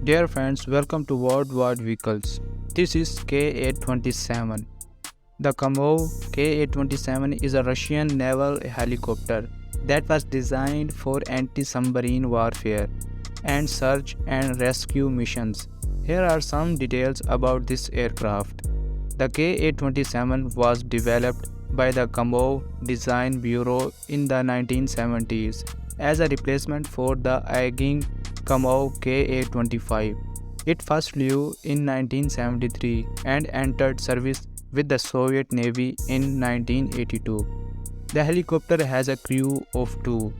Dear friends, welcome to Worldwide Vehicles. This is Ka-27. The Kamov Ka-27 is a Russian naval helicopter that was designed for anti-submarine warfare and search and rescue missions. Here are some details about this aircraft. The Ka-27 was developed by the Kamov Design Bureau in the 1970s as a replacement for the aging Kamov Ka-25. It first flew in 1973 and entered service with the Soviet Navy in 1982. The helicopter has a crew of two,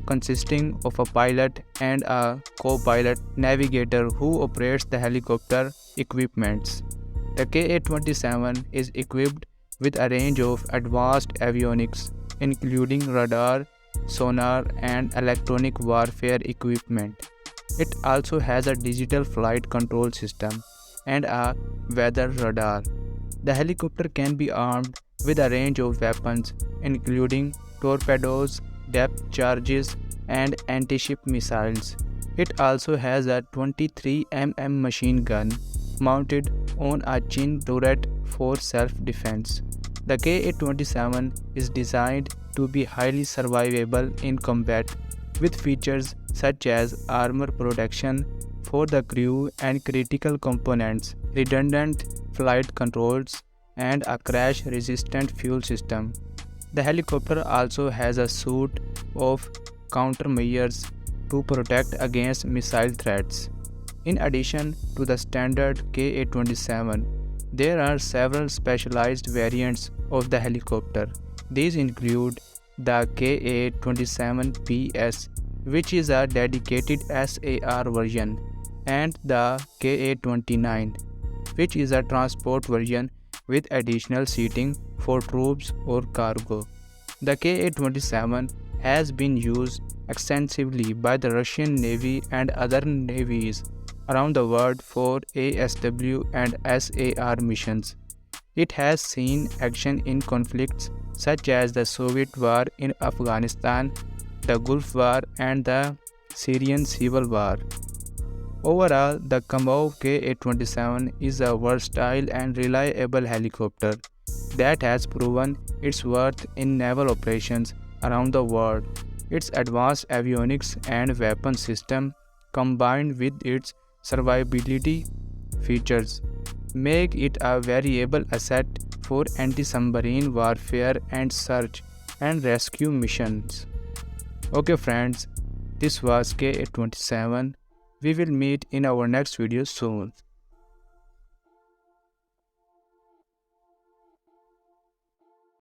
consisting of a pilot and a co-pilot navigator who operates the helicopter equipments. The Ka-27 is equipped with a range of advanced avionics, including radar, sonar, and electronic warfare equipment. It also has a digital flight control system and a weather radar. The helicopter can be armed with a range of weapons, including torpedoes, depth charges, and anti-ship missiles. It also has a 23 mm machine gun mounted on a chin turret for self-defense. The Ka-27 is designed to be highly survivable in combat, with features such as armor protection for the crew and critical components, redundant flight controls, and a crash-resistant fuel system. The helicopter also has a suite of countermeasures to protect against missile threats. In addition to the standard Ka-27, there are several specialized variants of the helicopter. These include the Ka-27PS, which is a dedicated SAR version, and the Ka-29, which is a transport version with additional seating for troops or cargo. The Ka-27 has been used extensively by the Russian Navy and other navies around the world for ASW and SAR missions. It has seen action in conflicts such as the Soviet War in Afghanistan, the Gulf War, and the Syrian Civil War. Overall, the Kamov Ka-27 is a versatile and reliable helicopter that has proven its worth in naval operations around the world. Its advanced avionics and weapon system, combined with its survivability features, make it a valuable asset for anti-submarine warfare and search and rescue missions. Okay friends, this was Ka-27. We will meet in our next video soon.